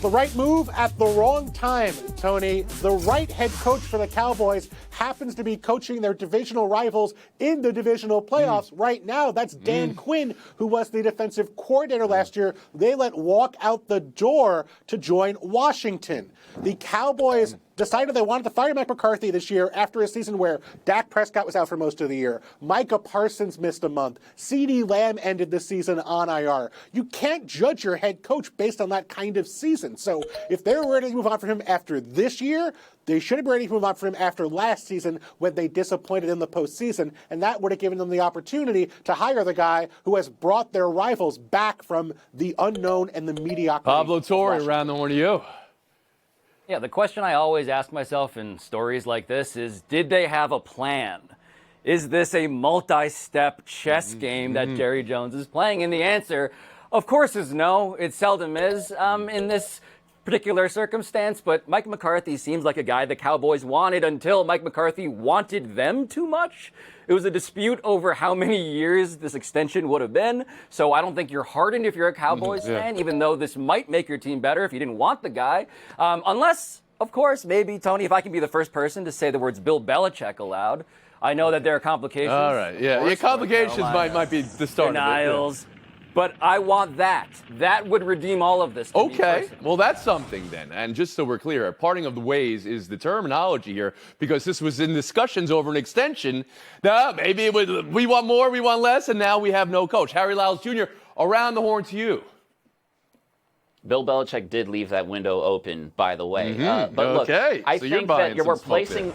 The right move at the wrong time, Tony. The right head coach for the Cowboys happens to be coaching their divisional rivals in the divisional playoffs right now. That's Dan Quinn, who was the defensive coordinator last year. They let walk out the door to join Washington. The Cowboys decided they wanted to fire Mike McCarthy this year after a season where Dak Prescott was out for most of the year. Micah Parsons missed a month. CeeDee Lamb ended the season on IR. You can't judge your head coach based on that kind of season. So if they were ready to move on from him after this year, they should have been ready to move on from him after last season when they disappointed in the postseason, and that would have given them the opportunity to hire the guy who has brought their rivals back from the unknown and the mediocrity. Pablo Torre, around the horn to you. Yeah, the question I always ask myself in stories like this is, did they have a plan? Is this a multi-step chess game that Jerry Jones is playing? And the answer, of course, is no. It seldom is in this particular circumstance, but Mike McCarthy seems like a guy the Cowboys wanted until Mike McCarthy wanted them too much. It was a dispute over how many years this extension would have been, so I don't think you're hardened if you're a Cowboys fan, even though this might make your team better if you didn't want the guy. Unless, of course, maybe, Tony, if I can be the first person to say the words Bill Belichick aloud. I know that there are complications. All right, yeah, complications might be the start denials. of it. But I want that. That would redeem all of this. Okay, well, that's something then. And just so we're clear, a parting of the ways is the terminology here, because this was in discussions over an extension. Now, maybe it was, we want more, we want less, and now we have no coach. Harry Lyles Jr., around the horn to you. Bill Belichick did leave that window open, by the way. But look, okay. I So think that you're placing...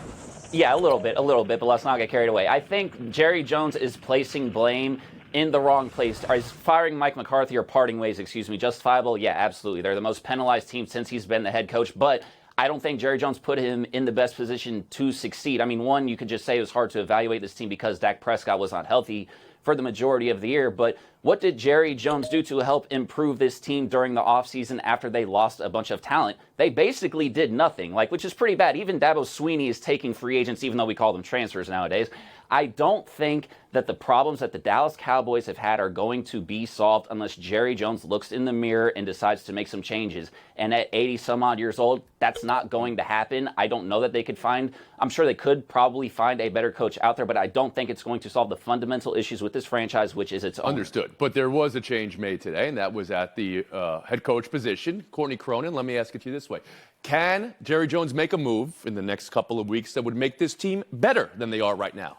Yeah, a little bit, but let's not get carried away. I think Jerry Jones is placing blame in the wrong place. Is firing Mike McCarthy, or parting ways, justifiable? Yeah, absolutely. They're the most penalized team since he's been the head coach, but I don't think Jerry Jones put him in the best position to succeed. I mean, one, you could just say it was hard to evaluate this team because Dak Prescott was not healthy for the majority of the year, but what did Jerry Jones do to help improve this team during the offseason after they lost a bunch of talent? They basically did nothing, which is pretty bad. Even Dabo Swinney is taking free agents, even though we call them transfers nowadays. I don't think that the problems that the Dallas Cowboys have had are going to be solved unless Jerry Jones looks in the mirror and decides to make some changes. And at 80-some-odd years old, that's not going to happen. I don't know that they could I'm sure they could probably find a better coach out there, but I don't think it's going to solve the fundamental issues with this franchise, which is its own. Understood. But there was a change made today, and that was at the head coach position. Courtney Cronin, let me ask it to you this way. Can Jerry Jones make a move in the next couple of weeks that would make this team better than they are right now?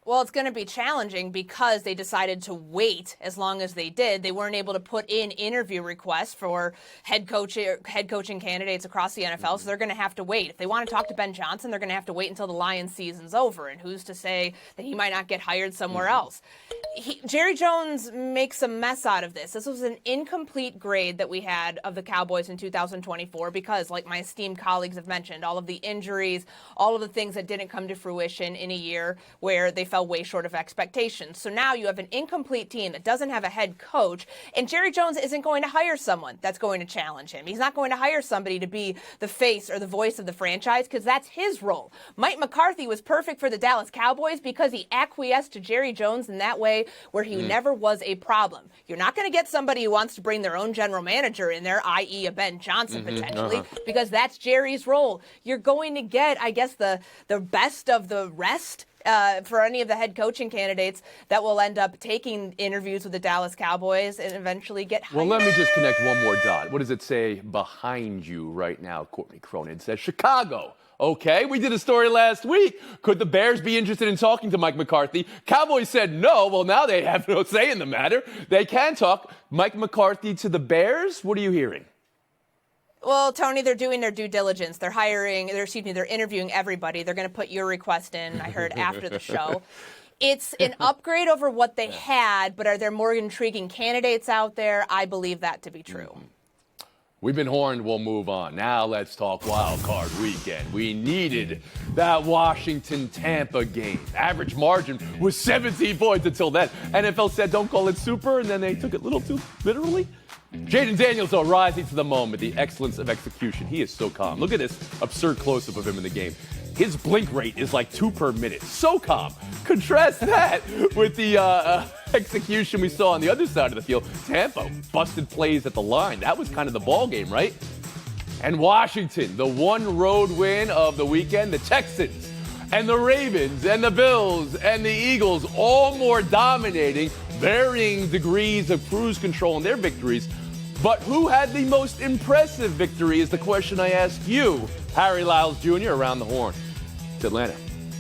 Well, it's going to be challenging because they decided to wait as long as they did. They weren't able to put in interview requests for head coaching candidates across the NFL, so they're going to have to wait. If they want to talk to Ben Johnson, they're going to have to wait until the Lions season's over, and who's to say that he might not get hired somewhere else? Jerry Jones makes a mess out of this. This was an incomplete grade that we had of the Cowboys in 2024 because, like my esteemed colleagues have mentioned, all of the injuries, all of the things that didn't come to fruition in a year where they fell way short of expectations. So now you have an incomplete team that doesn't have a head coach, and Jerry Jones isn't going to hire someone that's going to challenge him. He's not going to hire somebody to be the face or the voice of the franchise because that's his role. Mike McCarthy was perfect for the Dallas Cowboys because he acquiesced to Jerry Jones in that way where he never was a problem. You're not going to get somebody who wants to bring their own general manager in there, i.e. a Ben Johnson potentially, because that's Jerry's role. You're going to get, I guess, the best of the rest for any of the head coaching candidates that will end up taking interviews with the Dallas Cowboys and eventually get hired. Well, let me just connect one more dot. What does it say behind you right now, Courtney Cronin? It says Chicago. Okay, we did a story last week. Could the Bears be interested in talking to Mike McCarthy? Cowboys said no. Well, now they have no say in the matter. They can talk. Mike McCarthy to the Bears? What are you hearing? Well, Tony, they're doing their due diligence. They're they're interviewing everybody. They're going to put your request in, I heard, after the show. It's an upgrade over what they had, but are there more intriguing candidates out there? I believe that to be true. We've been horned. We'll move on. Now let's talk wild card weekend. We needed that Washington-Tampa game. Average margin was 17 points until then. NFL said don't call it super, and then they took it a little too literally. Jaden Daniels, though, rising to the moment, the excellence of execution. He is so calm. Look at this absurd close-up of him in the game. His blink rate is like 2 per minute. So calm. Contrast that with the execution we saw on the other side of the field. Tampa busted plays at the line. That was kind of the ball game, right? And Washington, the one road win of the weekend, the Texans and the Ravens and the Bills and the Eagles, all more dominating, varying degrees of cruise control in their victories. But who had the most impressive victory is the question I ask you, Harry Lyles Jr., around the horn. It's Atlanta.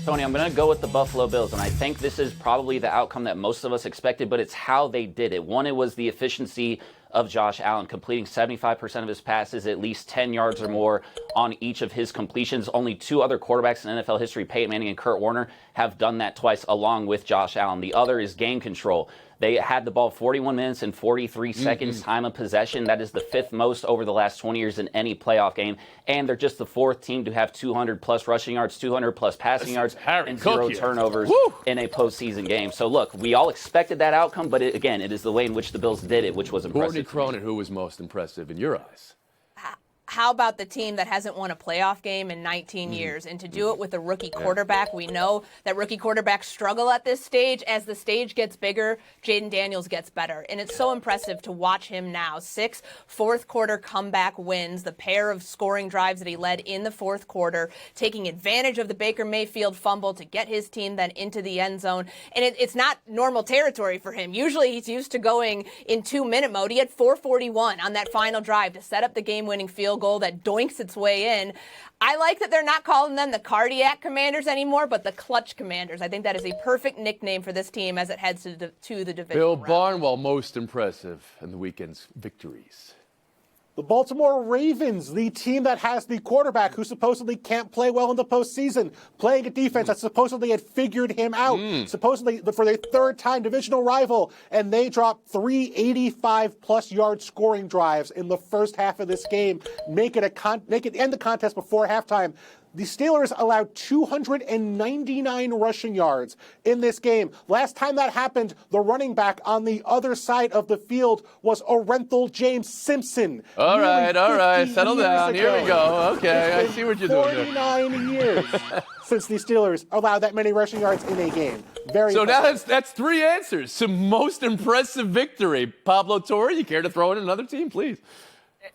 Tony, I'm going to go with the Buffalo Bills, and I think this is probably the outcome that most of us expected, but it's how they did it. One, it was the efficiency of Josh Allen, completing 75% of his passes, at least 10 yards or more on each of his completions. Only two other quarterbacks in NFL history, Peyton Manning and Kurt Warner, have done that twice along with Josh Allen. The other is game control. They had the ball 41 minutes and 43 seconds time of possession. That is the fifth most over the last 20 years in any playoff game. And they're just the fourth team to have 200-plus rushing yards, 200-plus passing yards, and zero turnovers in a postseason game. So, look, we all expected that outcome, but, again, it is the way in which the Bills did it, which was impressive. Courtney Cronin, who was most impressive in your eyes? How about the team that hasn't won a playoff game in 19 years? And to do it with a rookie quarterback, we know that rookie quarterbacks struggle at this stage. As the stage gets bigger, Jaden Daniels gets better. And it's so impressive to watch him now. 6 fourth-quarter comeback wins, the pair of scoring drives that he led in the fourth quarter, taking advantage of the Baker Mayfield fumble to get his team then into the end zone. And it's not normal territory for him. Usually he's used to going in 2-minute mode. He had 4:41 on that final drive to set up the game-winning field goal that doinks its way in. I like that they're not calling them the cardiac commanders anymore, but the clutch commanders. I think that is a perfect nickname for this team as it heads to the division. Bill Barnwell, most impressive in the weekend's victories. The Baltimore Ravens, the team that has the quarterback who supposedly can't play well in the postseason, playing a defense that supposedly had figured him out, supposedly for their third-time divisional rival, and they dropped 3 85-plus yard scoring drives in the first half of this game, make it end the contest before halftime. The Steelers allowed 299 rushing yards in this game. Last time that happened, the running back on the other side of the field was Orenthal James Simpson. All right. Settle down. Here we go. Okay, I see what you're doing there. 49 years since the Steelers allowed that many rushing yards in a game. Very So now impressive. that's 3 answers. Some most impressive victory. Pablo Torre, you care to throw in another team, please?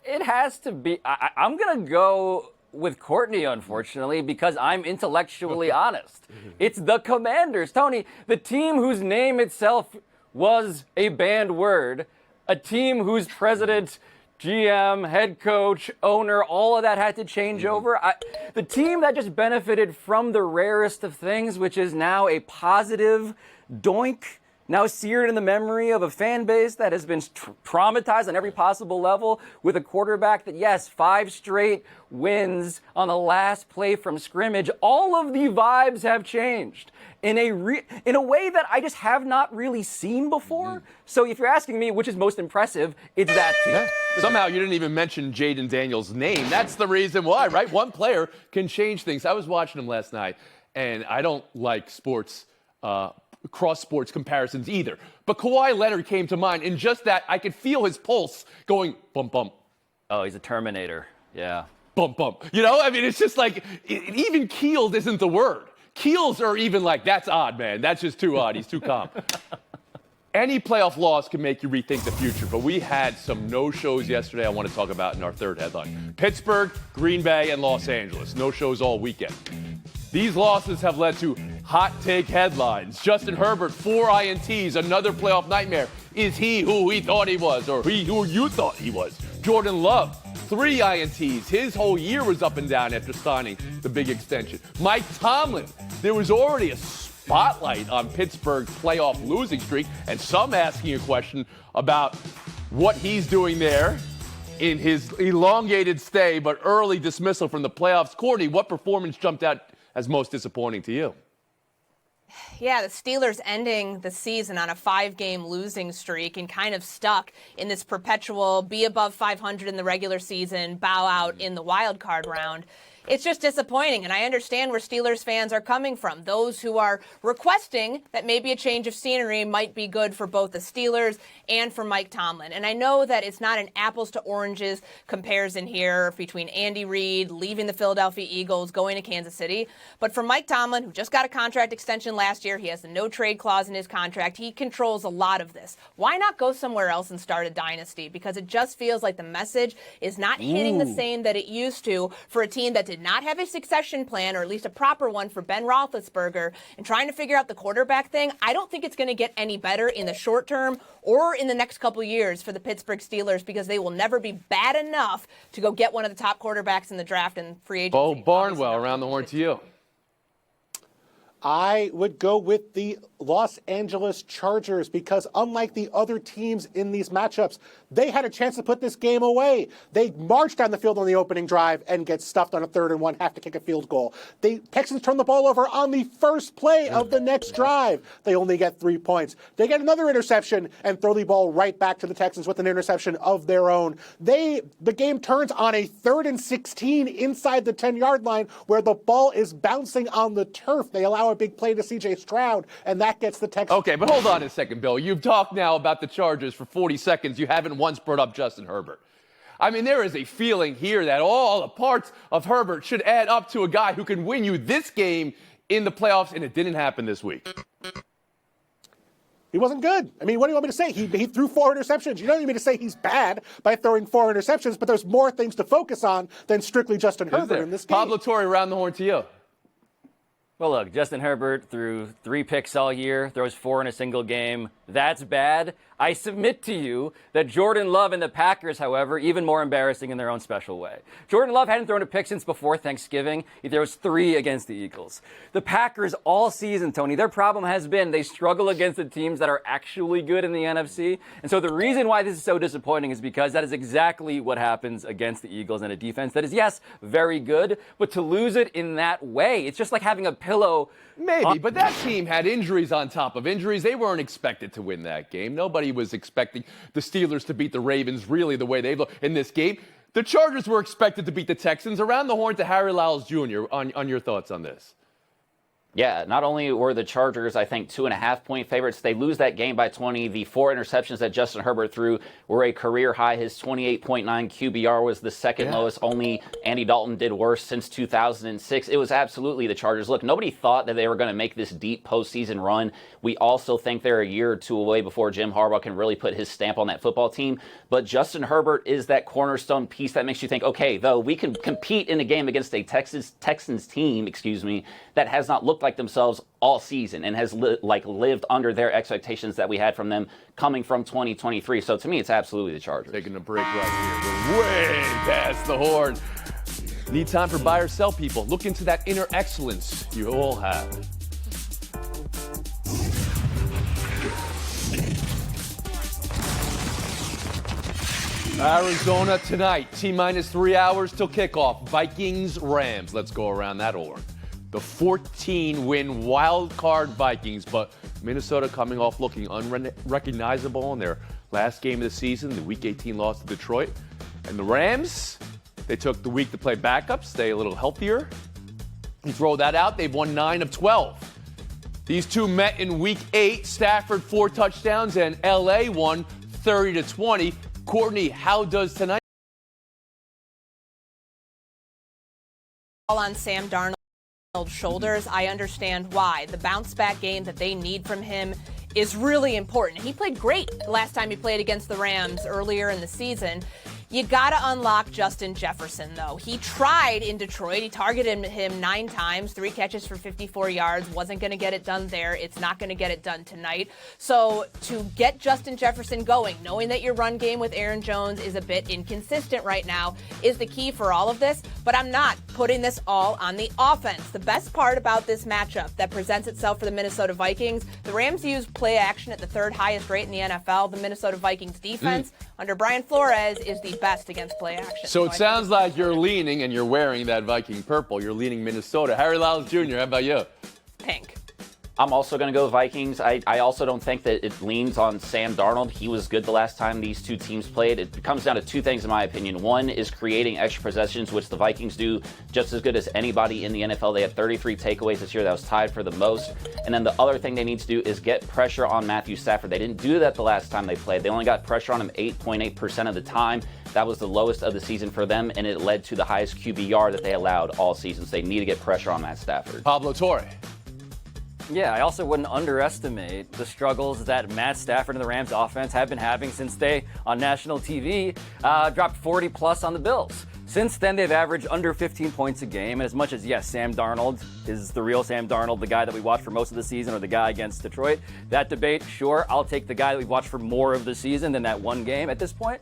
It has to be. I'm going to go with Courtney, unfortunately, because I'm intellectually honest. It's the Commanders. Tony, the team whose name itself was a banned word, a team whose president, GM, head coach, owner, all of that had to change over. The team that just benefited from the rarest of things, which is now a positive doink, now seared in the memory of a fan base that has been traumatized on every possible level with a quarterback that, yes, 5 straight wins on the last play from scrimmage. All of the vibes have changed in a way that I just have not really seen before. So if you're asking me which is most impressive, it's that team. Yeah. Somehow you didn't even mention Jaden Daniels' name. That's the reason why, right? One player can change things. I was watching him last night, and I don't like cross-sports comparisons either. But Kawhi Leonard came to mind. In just that, I could feel his pulse going bump, bump. Oh, he's a Terminator. Yeah. Bump, bump. You know, I mean, it's just like, even keeled isn't the word. Keels are even like, that's odd, man. That's just too odd. He's too calm. Any playoff loss can make you rethink the future, but we had some no-shows yesterday I want to talk about in our third headline. Pittsburgh, Green Bay, and Los Angeles. No-shows all weekend. These losses have led to hot take headlines. Justin Herbert, 4 INTs, another playoff nightmare. Is he who he thought he was, or he who you thought he was? Jordan Love, 3 INTs. His whole year was up and down after signing the big extension. Mike Tomlin, there was already a spotlight on Pittsburgh's playoff losing streak, and some asking a question about what he's doing there in his elongated stay but early dismissal from the playoffs. Courtney, what performance jumped out as most disappointing to you? Yeah, the Steelers ending the season on a 5-game losing streak and kind of stuck in this perpetual be above 500 in the regular season, bow out in the wild card round. It's just disappointing, and I understand where Steelers fans are coming from. Those who are requesting that maybe a change of scenery might be good for both the Steelers and for Mike Tomlin. And I know that it's not an apples to oranges comparison here between Andy Reid leaving the Philadelphia Eagles, going to Kansas City. But for Mike Tomlin, who just got a contract extension last year, he has the no trade clause in his contract. He controls a lot of this. Why not go somewhere else and start a dynasty? Because it just feels like the message is not hitting the same that it used to for a team that did not have a succession plan, or at least a proper one, for Ben Roethlisberger, and trying to figure out the quarterback thing. I don't think it's going to get any better in the short term or in the next couple years for the Pittsburgh Steelers, because they will never be bad enough to go get one of the top quarterbacks in the draft and free agency. Bo Barnwell, around the horn to you. I would go with the Los Angeles Chargers, because unlike the other teams in these matchups, they had a chance to put this game away. They marched down the field on the opening drive and get stuffed on a 3rd and 1, have to kick a field goal. The Texans turn the ball over on the first play of the next drive. They only get 3 points. They get another interception and throw the ball right back to the Texans with an interception of their own. The game turns on a 3rd and 16 inside the 10-yard line where the ball is bouncing on the turf. They allow a big play to C.J. Stroud, and that gets the Texans. Okay, but hold on a second, Bill. You've talked now about the Chargers for 40 seconds. You haven't once brought up Justin Herbert. I mean, there is a feeling here that all the parts of Herbert should add up to a guy who can win you this game in the playoffs, and it didn't happen this week. He wasn't good. I mean, what do you want me to say? He threw 4 interceptions. You don't need me to say he's bad by throwing 4 interceptions, but there's more things to focus on than strictly Justin Herbert in this game. Pablo Torre, around the horn to you. Well, look, Justin Herbert threw 3 picks all year, throws 4 in a single game. That's bad. I submit to you that Jordan Love and the Packers, however, even more embarrassing in their own special way. Jordan Love hadn't thrown a pick since before Thanksgiving. He throws 3 against the Eagles. The Packers all season, Tony, their problem has been they struggle against the teams that are actually good in the NFC. And so the reason why this is so disappointing is because that is exactly what happens against the Eagles and a defense that is, yes, very good, but to lose it in that way, it's just like having a pillow. Maybe, but that team had injuries on top of injuries. They weren't expected to win that game. Nobody was expecting the Steelers to beat the Ravens really the way they've looked in this game. The Chargers were expected to beat the Texans. Around the horn to Harry Lyles Jr. on your thoughts on this. Yeah, not only were the Chargers, I think, 2.5-point favorites, they lose that game by 20. The 4 interceptions that Justin Herbert threw were a career high. His 28.9 QBR was the second lowest. Only Andy Dalton did worse since 2006. It was absolutely the Chargers. Look, nobody thought that they were going to make this deep postseason run. We also think they're a year or two away before Jim Harbaugh can really put his stamp on that football team. But Justin Herbert is that cornerstone piece that makes you think, okay, though we can compete in a game against a Texans team, that has not looked like themselves all season and has lived under their expectations that we had from them coming from 2023. So to me, it's absolutely the Chargers. Taking a break right here. We're way past the horn. Need time for buy or sell people. Look into that inner excellence you all have. Arizona tonight, T-minus 3 hours till kickoff. Vikings, Rams. Let's go around that org. The 14-win wild card Vikings, but Minnesota coming off looking unrecognizable in their last game of the season, the Week 18 loss to Detroit. And the Rams, they took the week to play backup, stay a little healthier. You throw that out, they've won 9 of 12. These two met in Week 8. Stafford 4 touchdowns, and L.A. won 30-20. Courtney, how does tonight? On Sam Darnold's shoulders, I understand why. The bounce back game that they need from him is really important. He played great last time he played against the Rams earlier in the season. You got to unlock Justin Jefferson, though. He tried in Detroit. He targeted him 9 times, 3 catches for 54 yards. Wasn't going to get it done there. It's not going to get it done tonight. So to get Justin Jefferson going, knowing that your run game with Aaron Jones is a bit inconsistent right now, is the key for all of this. But I'm not putting this all on the offense. The best part about this matchup that presents itself for the Minnesota Vikings, the Rams use play action at the 3rd highest rate in the NFL. The Minnesota Vikings defense under Brian Flores is the best against play action. So it sounds like you're leaning, and you're wearing that Viking purple, you're leaning Minnesota. Harry Lyles Jr., how about you? Pink. I'm also going to go Vikings. I also don't think that it leans on Sam Darnold. He was good the last time these two teams played. It comes down to two things, in my opinion. One is creating extra possessions, which the Vikings do just as good as anybody in the NFL. They had 33 takeaways this year. That was tied for the most. And then the other thing they need to do is get pressure on Matthew Stafford. They didn't do that the last time they played. They only got pressure on him 8.8% of the time. That was the lowest of the season for them, and it led to the highest QBR that they allowed all season. So they need to get pressure on Matt Stafford. Pablo Torre. Yeah, I also wouldn't underestimate the struggles that Matt Stafford and the Rams offense have been having since they, on national TV, dropped 40 plus on the Bills. Since then, they've averaged under 15 points a game. And as much as, yes, Sam Darnold is the real Sam Darnold, the guy that we watched for most of the season, or the guy against Detroit, that debate, sure, I'll take the guy that we've watched for more of the season than that one game at this point.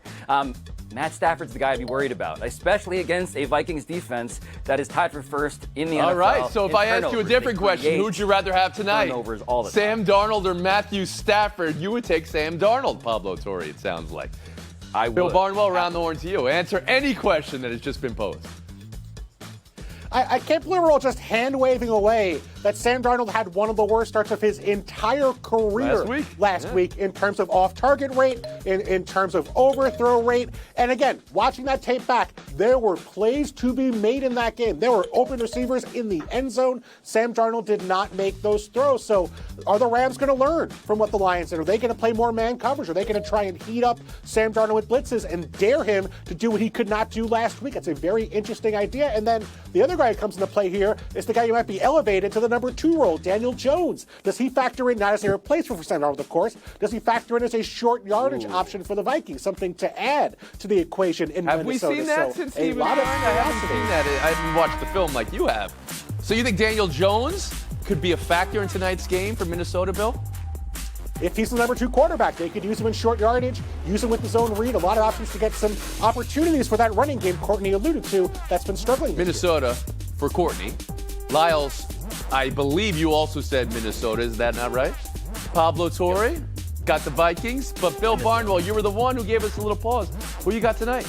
Matt Stafford's the guy I'd be worried about, especially against a Vikings defense that is tied for first in the NFL. All right, so if I ask you a different question, who'd you rather have tonight? Turnovers all the Sam time. Darnold or Matthew Stafford? You would take Sam Darnold, Pablo Torre, it sounds like. I would. Bill Barnwell, around the horn to you. Answer any question that has just been posed. I can't believe we're all just hand-waving away that Sam Darnold had one of the worst starts of his entire career last week in terms of off-target rate, in terms of overthrow rate. And again, watching that tape back, there were plays to be made in that game. There were open receivers in the end zone. Sam Darnold did not make those throws. So are the Rams going to learn from what the Lions did? Are they going to play more man coverage? Are they going to try and heat up Sam Darnold with blitzes and dare him to do what he could not do last week? That's a very interesting idea. And then the other guy who comes into play here is the guy who might be elevated to the number 2 role, Daniel Jones. Does he factor in, not as a replacement for Sam Darnold, of course, does he factor in as a short yardage option for the Vikings, something to add to the equation in Have Minnesota? we seen that since he was on? I haven't seen that. I haven't watched the film like you have. So you think Daniel Jones could be a factor in tonight's game for Minnesota, Bill? If he's the number 2 quarterback, they could use him in short yardage, use him with the zone read, a lot of options to get some opportunities for that running game Courtney alluded to that's been struggling. Minnesota for Courtney. Lyles, I believe you also said Minnesota. Is that not right? Pablo Torre got the Vikings, but Bill Barnwell, you were the one who gave us a little pause. Who you got tonight?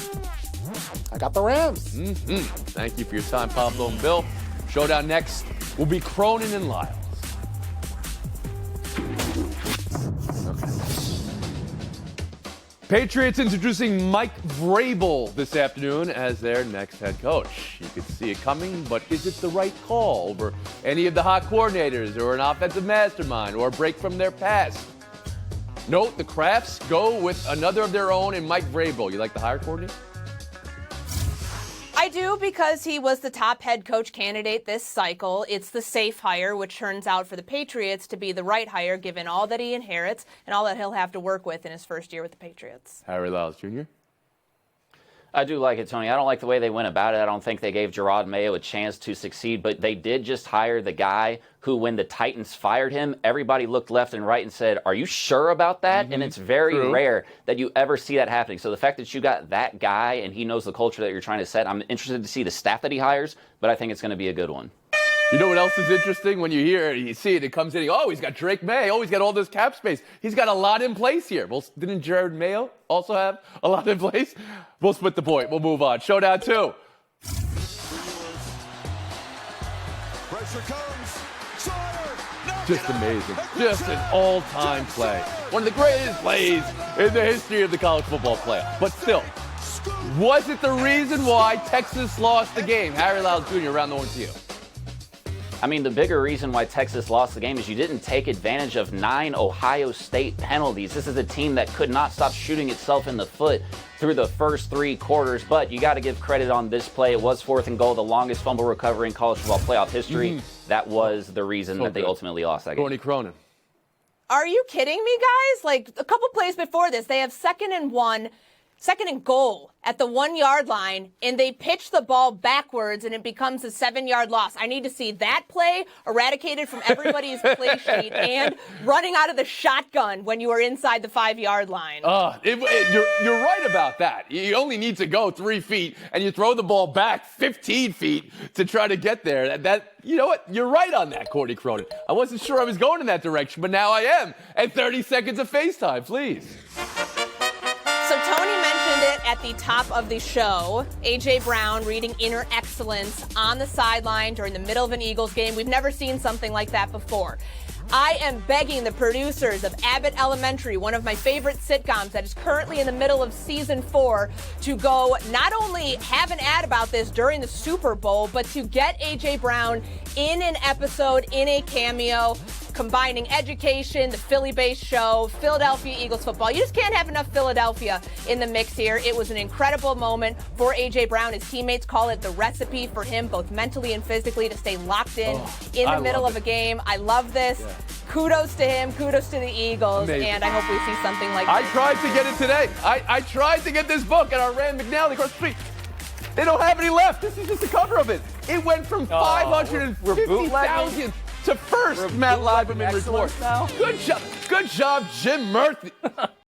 I got the Rams. Thank you for your time, Pablo and Bill. Showdown next will be Cronin and Lyles. Patriots introducing Mike Vrabel this afternoon as their next head coach. You could see it coming, but is it the right call over any of the hot coordinators or an offensive mastermind or a break from their past? Note the Crafts go with another of their own in Mike Vrabel. You like the hire, Courtney? I do, because he was the top head coach candidate this cycle. It's the safe hire, which turns out for the Patriots to be the right hire given all that he inherits and all that he'll have to work with in his first year with the Patriots. Harry Lyles Jr.? I do like it, Tony. I don't like the way they went about it. I don't think they gave Gerard Mayo a chance to succeed, but they did just hire the guy who, when the Titans fired him, everybody looked left and right and said, are you sure about that? And it's very rare that you ever see that happening. So the fact that you got that guy and he knows the culture that you're trying to set, I'm interested to see the staff that he hires, but I think it's going to be a good one. You know what else is interesting? When you hear it, you see it, it comes in, oh, he's got Drake May. Oh, he's got all this cap space. He's got a lot in place here. Well, didn't Jared Mayo also have a lot in place? We'll split the point. We'll move on. Showdown 2. Pressure comes. Sawyer. Just amazing. Just an all-time play. One of the greatest plays in the history of the college football playoff. But still, was it the reason why Texas lost the game? Harry Lyles Jr., around the horn to you. I mean, the bigger reason why Texas lost the game is you didn't take advantage of 9 Ohio State penalties. This is a team that could not stop shooting itself in the foot through the first 3 quarters, but you got to give credit on this play. It was 4th and goal, the longest fumble recovery in college football playoff history. That was the reason that they ultimately lost that game. Courtney Cronin. Are you kidding me, guys? Like, a couple plays before this, they have 2nd and goal at the 1-yard line, and they pitch the ball backwards, and it becomes a 7-yard loss. I need to see that play eradicated from everybody's play sheet and running out of the shotgun when you are inside the 5-yard line. You're right about that. You only need to go 3 feet, and you throw the ball back 15 feet to try to get there. You know what? You're right on that, Courtney Cronin. I wasn't sure I was going in that direction, but now I am. And 30 seconds of FaceTime, please. So Tony mentioned it at the top of the show. A.J. Brown reading inner excellence on the sideline during the middle of an Eagles game. We've never seen something like that before. I am begging the producers of Abbott Elementary, one of my favorite sitcoms that is currently in the middle of season 4, to go not only have an ad about this during the Super Bowl, but to get A.J. Brown in an episode, in a cameo, combining education, the Philly-based show, Philadelphia Eagles football. You just can't have enough Philadelphia in the mix here. It was an incredible moment for A.J. Brown. His teammates call it the recipe for him, both mentally and physically, to stay locked in the middle of a game. I love this. Yeah. Kudos to him. Kudos to the Eagles. Amazing. And I hope we see something like I this. tried to get it today. I tried to get this book at our Rand McNally across the street. They don't have any left. This is just a cover of it. It went from we're 550,000 to first Matt Lieberman report. now. Good job, Jim Murphy.